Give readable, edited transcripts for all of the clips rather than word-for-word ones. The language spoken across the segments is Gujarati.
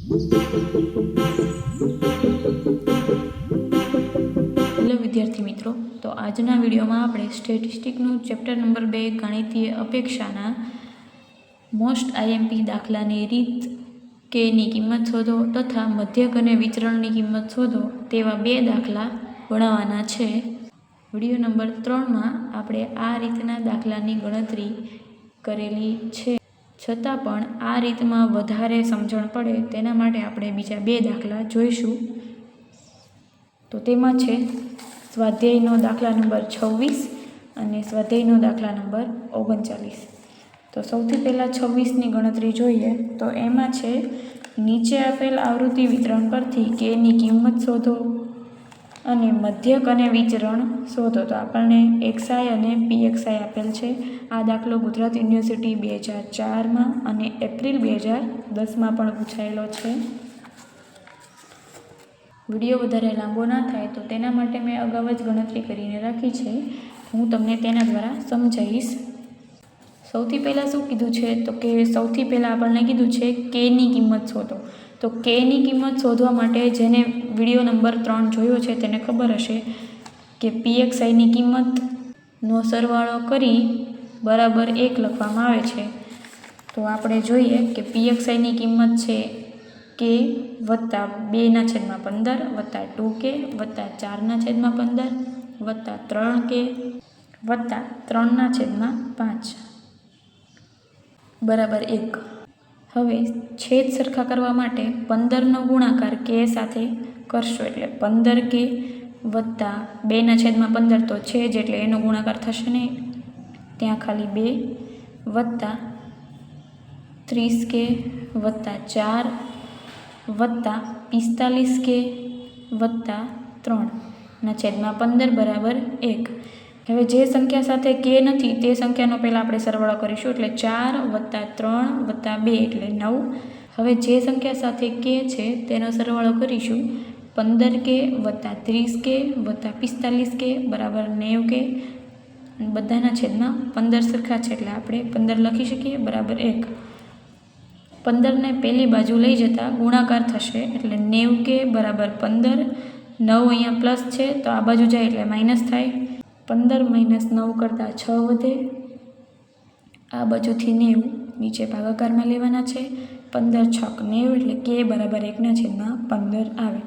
હેલો વિદ્યાર્થી મિત્રો, તો આજના વિડીયોમાં આપણે સ્ટેટિસ્ટિકનું ચેપ્ટર નંબર 2 ગણિતીય અપેક્ષાના મોસ્ટ આઈએમપી દાખલાની રીત કેની કિંમત શોધો તથા મધ્યક અને વિચરણની કિંમત શોધો તેવા 2 દાખલા ગણવાના છે. વિડીયો નંબર 3માં આપણે આ રીતના દાખલાની ગણતરી કરેલી છે, છતાં પણ આ રીતમાં વધારે સમજણ પડે તેના માટે આપણે બીજા 2 દાખલા જોઈશું. તો તેમાં છે સ્વાધ્યાયનો દાખલા નંબર 26 અને સ્વાધ્યાયનો દાખલા નંબર 39. તો સૌથી પહેલાં 26ની ગણતરી જોઈએ. તો એમાં છે નીચે આપેલ આવૃત્તિ વિતરણ પરથી કેની કિંમત શોધો અને મધ્યક અને વિચરણ શોધો. તો આપણને એક્સઆઈ અને પીએક્સઆઈ આપેલ છે. આ દાખલો ગુજરાત યુનિવર્સિટી 2004માં અને એપ્રિલ 2010માં પણ પૂછાયેલો છે. વિડીયો વધારે લાંબો ના થાય તો તેના માટે મેં અગાઉ જ ગણતરી કરીને રાખી છે. હું તમને તેના દ્વારા સમજાવીશ. સૌથી પહેલાં શું કીધું છે તો કે સૌથી પહેલાં આપણને કીધું છે કેની કિંમત શોધો. તો કેની કિંમત શોધવા માટે જેને વિડીયો નંબર 3 જોયો છે તેને ખબર હશે કે પીએક્સઆઈની કિંમતનો સરવાળો કરી બરાબર 1 લખવામાં આવે છે. તો આપણે જોઈએ કે પીએક્સઆઈની કિંમત છે કે વત્તા 2/15 વત્તા 2k વત્તા 4/15 વત્તા 3k વત્તા 3/5 બરાબર 1. હવે છેદ સરખા કરવા માટે 15નો ગુણાકાર k સાથે કરશો એટલે 15k વત્તા 2/15 તો છે જ એટલે એનો ગુણાકાર થશે નહીં, ત્યાં ખાલી 2 વત્તા 30k વત્તા 4 વત્તા 45k વત્તા 3/15 બરાબર 1. હવે જે સંખ્યા સાથે k નથી તે સંખ્યાનો પહેલાં આપણે સરવાળો કરીશું એટલે 4 વત્તા 3 વત્તા 2 એટલે 9. હવે જે સંખ્યા સાથે k છે તેનો સરવાળો કરીશું 15k વત્તા 30k વત્તા 45k બરાબર 9k. બધાના છેદમાં 15 સરખા છે એટલે આપણે 15 લખી શકીએ બરાબર 1. 15ને પહેલી બાજુ લઈ જતાં ગુણાકાર થશે એટલે 9k બરાબર 15. 9 અહીંયા પ્લસ છે તો આ બાજુ જાય એટલે માઇનસ થાય. 15 - 9 કરતાં 6 વધે. આ બાજુથી 90 નીચે ભાગાકારમાં લેવાના છે. 15 × 6 = 90 એટલે k બરાબર 1/15 આવે.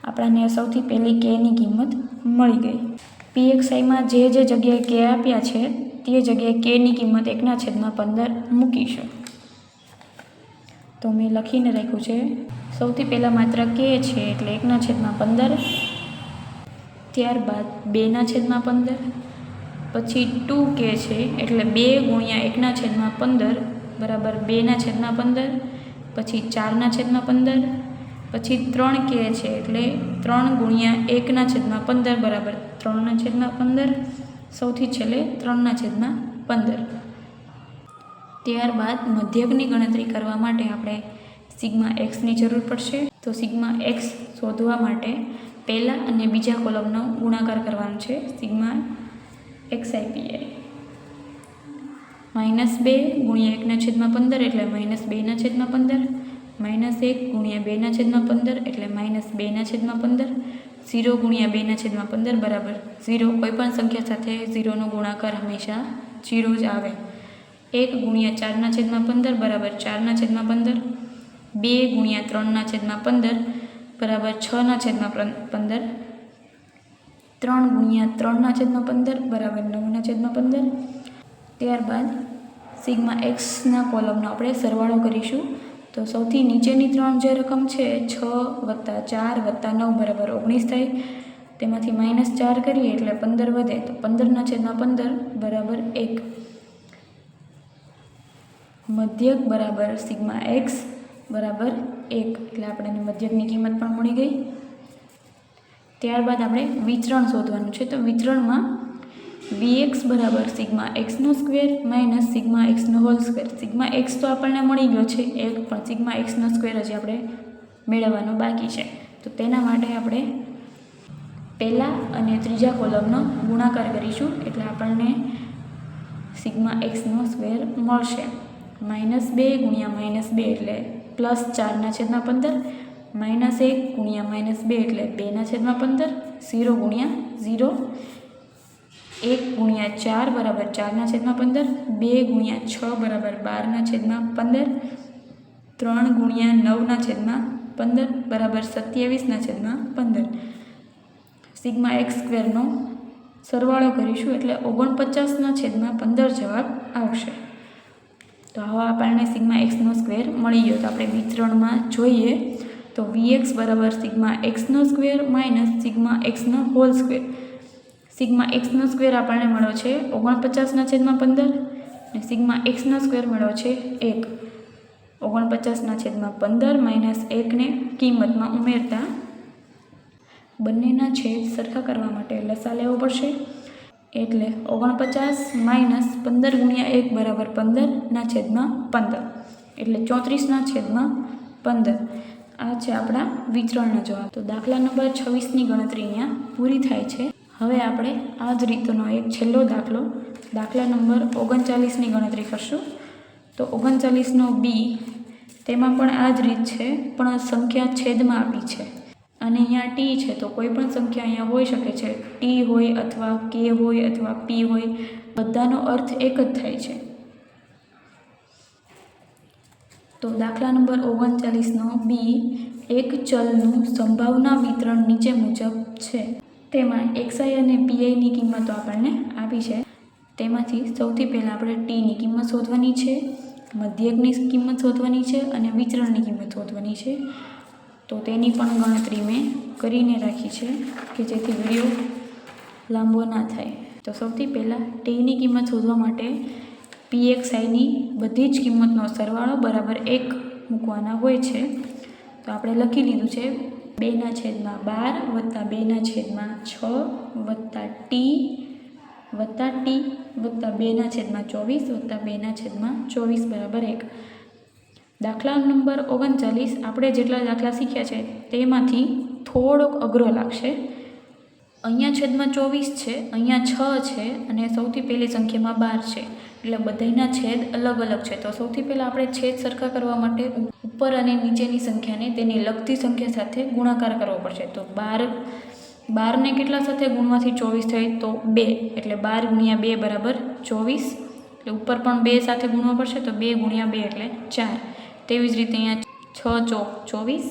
આપણાને સૌથી પહેલી કેની કિંમત મળી ગઈ. પીએક્સઆઈમાં જે જગ્યાએ કે આપ્યા છે તે જગ્યાએ કેની કિંમત 1/15 મૂકીશું. તો મેં લખીને રાખ્યું છે. સૌથી પહેલાં માત્ર કે છે એટલે 1/15, ત્યારબાદ 2/15, પછી 2k છે એટલે 2 × 1/15 બરાબર 2/15, પછી 4/15, પછી 3k છે એટલે 3 × 1/15 બરાબર 3/15, સૌથી છેલ્લે 3/15. ત્યારબાદ મધ્યકની ગણતરી કરવા માટે આપણે સિગ્મા એક્સની જરૂર પડશે. તો સિગ્મા એક્સ શોધવા માટે પહેલા અને બીજા કોલમનો ગુણાકાર કરવાનો છે. સિગ્મા એક્સઆઈપીઆઈ -2 × 1/15 એટલે -2/15, -1 × 2/15 એટલે -2/15, 0 × 2/15 બરાબર 0. કોઈપણ સંખ્યા સાથે 0નો ગુણાકાર હંમેશા 0 જ આવે. 1 × 4/15 બરાબર 4/15, 2 × 3/15 બરાબર 6/15, 3 × 3/15 બરાબર 9/15. ત્યારબાદ સિગ્મા એક્સના કોલમનો આપણે સરવાળો કરીશું. તો સૌથી નીચેની 3 જે રકમ છે 6 વત્તા 4 વત્તા 9 બરાબર 19 થાય. તેમાંથી -4 કરીએ એટલે 15 વધે તો 15/15 બરાબર 1. મધ્યક બરાબર સિગ્મા એક્સ બરાબર 1 એટલે આપણને મધ્યકની કિંમત પણ મળી ગઈ. ત્યારબાદ આપણે વિચરણ શોધવાનું છે. તો વિચરણમાં vx બરાબર સિગ્મા એક્સનો સ્ક્વેર માઇનસ સિગ્મા એક્સનો હોલ સ્ક્વેર. સિગ્મા એક્સ તો આપણને મળી ગયો છે એક, પણ સિગ્મા એક્સનો સ્ક્વેર હજી આપણે મેળવવાનો બાકી છે. તો તેના માટે આપણે પહેલા અને ત્રીજા કોલમનો ગુણાકાર કરીશું એટલે આપણને સિગ્મા એક્સનો સ્ક્વેર મળશે. -2 × -2 એટલે પ્લસ 4/15 -1 ગુણ્યા -2 એટલે 2/15 0 ગુણ્યા 0 1 ગુણ્યા 4 બરાબર 4/15 2 ગુણ્યા 6 બરાબર 12/15 3 ગુણ્યા 9/15 બરાબર 27/15 સિગ્મા એક્સ સ્ક્વેરનો સરવાળો કરીશું એટલે 49/15 જવાબ આવશે. તો હવે આપણને સિગ્મા એક્સનો સ્ક્વેર મળી ગયો. તો આપણે વિતરણમાં જોઈએ તો વીએક્સ બરાબર સિગ્મા એક્સનો સ્ક્વેર માઇનસ સિગ્મા એક્સનો હોલ સ્ક્વેર. સિગ્મા એક્સનો સ્ક્વેર આપણને મળ્યો છે 49/15 અને સિગ્મા એક્સનો સ્ક્વેર મળ્યો છે 1. 49/15 માઇનસ 1ને કિંમતમાં ઉમેરતા બંનેના છેદ સરખા કરવા માટે લસા લેવો પડશે. એટલે 49 માઇનસ 15 ગુણ્યા 1 બરાબર 15/15 એટલે 34/15. આ છે આપણા વિતરણનો જવાબ. તો દાખલા નંબર 26ની ગણતરી અહીંયા પૂરી થાય છે. હવે આપણે આ જ રીતનો એક છેલ્લો દાખલા નંબર 39ની ગણતરી કરશું. તો 39નો બી તેમાં પણ આ જ રીત છે, પણ સંખ્યા છેદમાં આપી છે અને અહીંયા ટી છે. તો કોઈ પણ સંખ્યા અહીંયા હોઈ શકે છે, ટી હોય અથવા કે હોય અથવા પી હોય, બધાનો અર્થ એક જ થાય છે. તો દાખલા નંબર 39નો બી એક ચલનું સંભાવના વિતરણ નીચે મુજબ છે. તેમાં એક્સઆઈ અને પીઆઈની કિંમતો આપણને આપી છે. તેમાંથી સૌથી પહેલાં આપણે ટીની કિંમત શોધવાની છે, મધ્યકની કિંમત શોધવાની છે અને વિચરણની કિંમત શોધવાની છે. તો તેની પણ ગણતરી મેં કરીને રાખી છે કે જેથી વિડીયો લાંબો ના થાય. તો સૌથી પહેલાં ટીની કિંમત શોધવા માટે પીએક્સઆઈની બધી જ કિંમતનો સરવાળો બરાબર 1 મૂકવાના હોય છે. તો આપણે લખી લીધું છે 2/12 વત્તા 2/6 વત્તા ટી વત્તા 2/24 વત્તા 2/24 બરાબર 1. દાખલા નંબર 39 આપણે જેટલા દાખલા શીખ્યા છે તેમાંથી થોડોક અઘરો લાગશે. અહીંયા છેદમાં 24 છે, અહીંયા 6 છે અને સૌથી પહેલી સંખ્યામાં 12 છે. એટલે બધાના છેદ અલગ અલગ છે. તો સૌથી પહેલાં આપણે છેદ સરખા કરવા માટે ઉપર અને નીચેની સંખ્યાને તેની લગતી સંખ્યા સાથે ગુણાકાર કરવો પડશે. તો 12ને કેટલા સાથે ગુણવાથી 24 થાય? તો 2. એટલે 12 ગુણ્યા 2 બરાબર 24. એટલે ઉપર પણ 2 સાથે ગુણવા પડશે. તો 2 ગુણ્યા 2 એટલે 4. તેવી જ રીતે અહીંયા 6 ચોક 24.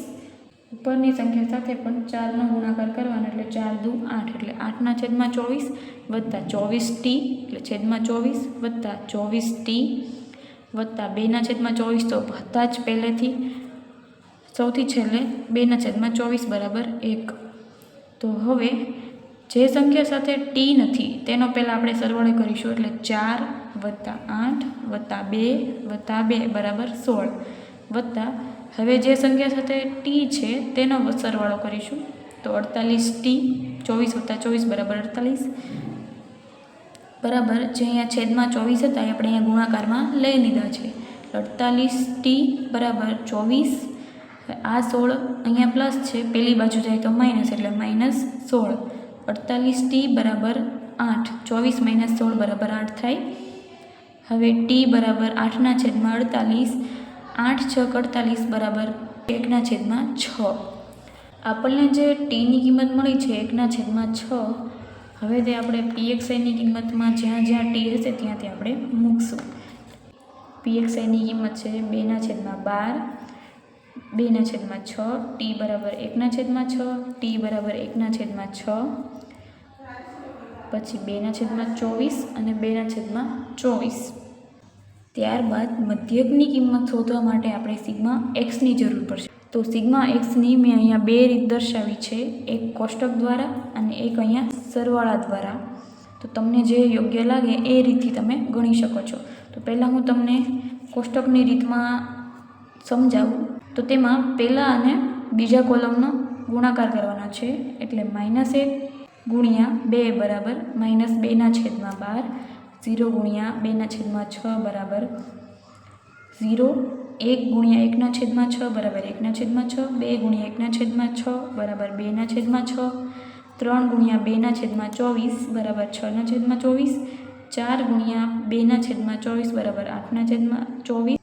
ઉપરની સંખ્યા સાથે પણ 4નો ગુણાકાર કરવાનો એટલે 4 દુ 8 એટલે 8/24 વત્તા 24t એટલે છેદમાં 24 વત્તા 24t વત્તા 2/24 તો હતા જ પહેલેથી. સૌથી છેલ્લે 2/24 બરાબર 1. તો હવે જે સંખ્યા સાથે ટી નથી તેનો પહેલાં આપણે સરવાળો કરીશું. એટલે 4 વત્તા 8 વત્તા 2 વત્તા 2 બરાબર 16 વત્તા હવે જે સંખ્યા સાથે ટી છે તેનો સરવાળો કરીશું. તો 48t 24 વત્તા 24 બરાબર 48 બરાબર જે અહીંયા છેદમાં 24 હતા એ આપણે અહીંયા ગુણાકારમાં લઈ લીધા છે. 48t બરાબર 24. આ 16 અહીંયા પ્લસ છે, પેલી બાજુ જાય તો માઇનસ એટલે -16. 48t બરાબર 8. 24 - 16 બરાબર 8 થાય. હવે t બરાબર 8/48. 8 × 48 બરાબર 1/6. આપણને જે ટીની કિંમત મળી છે 1/6. હવે તે આપણે પીએક્સઆઈની કિંમતમાં જ્યાં જ્યાં ટી હશે ત્યાંથી આપણે મૂકશું. પીએક્સઆઈની કિંમત છે 2/12 2/6. ટી બરાબર 1/6. ટી બરાબર 1/6 પછી 2/24 અને 2/24. ત્યારબાદ મધ્યકની કિંમત શોધવા માટે આપણે સિગ્મા એક્સની જરૂર પડશે. તો સિગ્મા એક્સની મેં અહીંયા 2 રીત દર્શાવી છે, એક કોષ્ટક દ્વારા અને એક અહીંયા સરવાળા દ્વારા. તો તમને જે યોગ્ય લાગે એ રીતથી તમે ગણી શકો છો. તો પહેલાં હું તમને કોષ્ટકની રીતમાં સમજાવું. તો તેમાં પહેલાં અને બીજા કોલમનો ગુણાકાર કરવાનો છે. એટલે -1 ગુણ્યા 2 બરાબર -2/12. 0 ગુણ્યા 2/6 બરાબર 0. 1 ગુણ્યા 1/6 બરાબર 1/6. 2 ગુણ્યા 1/6 બરાબર 2/6. 3 ગુણ્યા 2/24 બરાબર 6/24. 4 ગુણ્યા 2/24 બરાબર 8/24.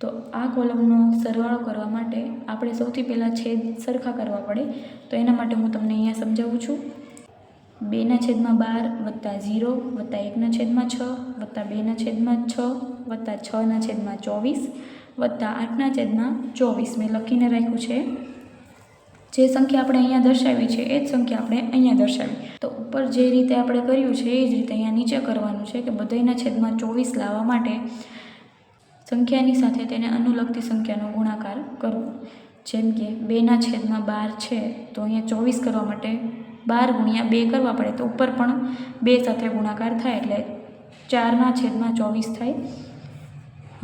તો આ કોલમનો સરવાળો કરવા માટે આપણે સૌથી પહેલાં છેદ સરખા કરવા પડે. તો એના માટે હું તમને અહીંયા સમજાવું છું. 2/12 વત્તા 0 વત્તા 1/6 વત્તા 2/6 વત્તા 6/24 વત્તા 8/24 મેં લખીને રાખ્યું છે. જે સંખ્યા આપણે અહીંયા દર્શાવી છે એ જ સંખ્યા આપણે અહીંયા દર્શાવી. તો ઉપર જે રીતે આપણે કર્યું છે એ જ રીતે અહીંયા નીચે કરવાનું છે કે બધાયના છેદમાં 24 લાવવા માટે સંખ્યાની સાથે તેને અનુલગતી સંખ્યાનો ગુણાકાર કરવો. જેમ કે 2/12 છે તો અહીંયા 24 કરવા માટે 12 ગુણ્યા 2 કરવા પડે, તો ઉપર પણ 2 સાથે ગુણાકાર થાય એટલે 4/24 થાય.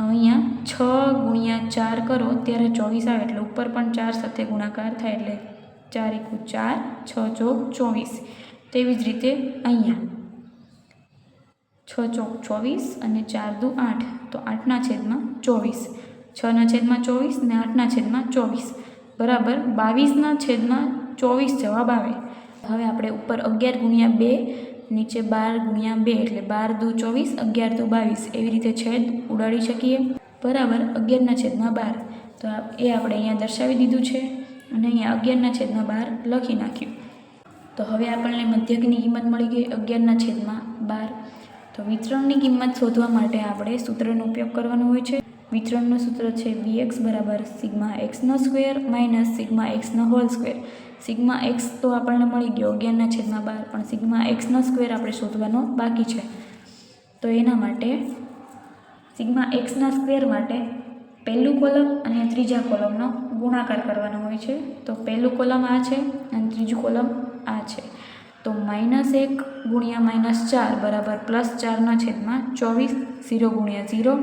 અહીંયા 6 ગુણ્યા 4 કરો ત્યારે 24 આવે એટલે ઉપર પણ 4 સાથે ગુણાકાર થાય એટલે 4 × 4 6 ચોક 24. તેવી જ રીતે અહીંયા 6 ચોક 24 અને 4 દુ 8 તો 8/24 6/24 ને 8/24 બરાબર 22/24 જવાબ આવે. હવે આપણે ઉપર 11 ગુણ્યા 2 નીચે 12 ગુણ્યા 2 એટલે 12 દુ 24 11 દુ 22 એવી રીતે છેદ ઉડાડી શકીએ. બરાબર 11/12 તો એ આપણે અહીંયા દર્શાવી દીધું છે અને અહીંયા 11/12 લખી નાખ્યું. તો હવે આપણને મધ્યકની કિંમત મળી ગઈ 11/12. તો વિતરણની કિંમત શોધવા માટે આપણે સૂત્રનો ઉપયોગ કરવાનો હોય છે. વિતરણનું સૂત્ર છે Vx બરાબર σx² માઇનસ σx². σx તો આપણને મળી ગયો 11/12 પણ σx² આપણે શોધવાનો બાકી છે. તો એના માટે σx² માટે પહેલું કોલમ અને ત્રીજા કોલમનો ગુણાકાર કરવાનો હોય છે. તો પહેલું કોલમ આ છે અને ત્રીજું કોલમ આ છે. તો -1 ગુણ્યા -4 બરાબર +4/24 0 ગુણ્યા 0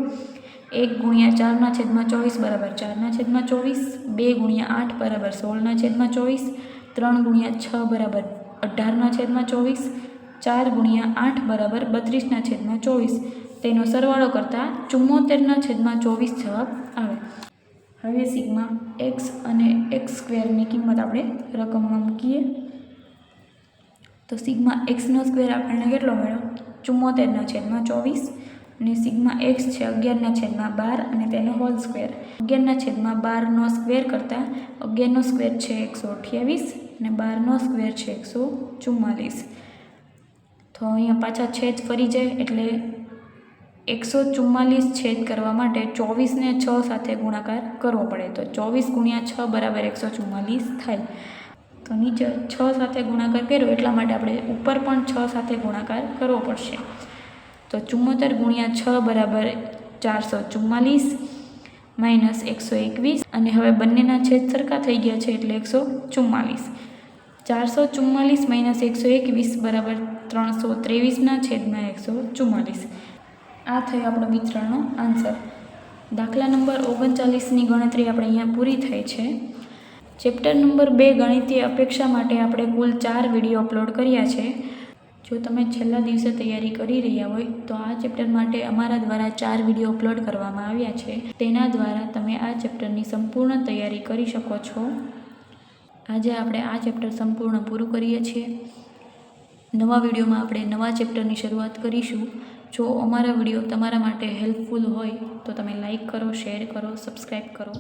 1 ગુણ્યા 4/24 બરાબર 4/24 2 ગુણ્યા 8 બરાબર 16/24 3 ગુણ્યા 6 બરાબર 18/24 4 ગુણ્યા 8 બરાબર 32/24. તેનો સરવાળો કરતાં 74/24 જવાબ આવે. હવે σx અને x² કિંમત આપણે રકમમાં મૂકીએ. તો σx² આપણને કેટલો મળ્યો 74/24 અને σx છે 11/12 અને તેનો હોલ સ્ક્વેર. 11/12 કરતાં 11 છે 128 અને 12 છે 144. તો અહીંયા પાછા છેદ ફરી જાય એટલે 144 છેદ કરવા માટે 24 ને 6 સાથે ગુણાકાર કરવો પડે. તો 24 ગુણ્યા 6 બરાબર 144 થાય. તો નીચે 6 સાથે ગુણાકાર કર્યો એટલા માટે આપણે ઉપર પણ 6 સાથે ગુણાકાર કરવો પડશે. તો 74 ગુણ્યા 6 બરાબર 444 માઇનસ 121 અને હવે બંનેના છેદ સરખા થઈ ગયા છે એટલે 144. 444 માઇનસ 121 બરાબર 323/144. આ થયો આપણો વિતરણનો આન્સર. દાખલા નંબર 39ની ગણતરી આપણે અહીંયા પૂરી થાય છે. ચેપ્ટર નંબર 2 ગણિતીય અપેક્ષા માટે આપણે કુલ 4 વિડીયો અપલોડ કર્યા છે. જો તમે છેલ્લા દિવસે તૈયારી કરી રહ્યા હોય તો આ ચેપ્ટર માટે અમારા દ્વારા 4 વિડીયો અપલોડ કરવામાં આવ્યા છે. તેના દ્વારા તમે આ ચેપ્ટરની સંપૂર્ણ તૈયારી કરી શકો છો. આજે આપણે આ ચેપ્ટર સંપૂર્ણ પૂરું કરીએ છીએ. નવા વિડીયોમાં આપણે નવા ચેપ્ટરની શરૂઆત કરીશું. જો અમારા વિડીયો તમારા માટે હેલ્પફુલ હોય તો તમે લાઈક કરો, શેર કરો, સબસ્ક્રાઈબ કરો.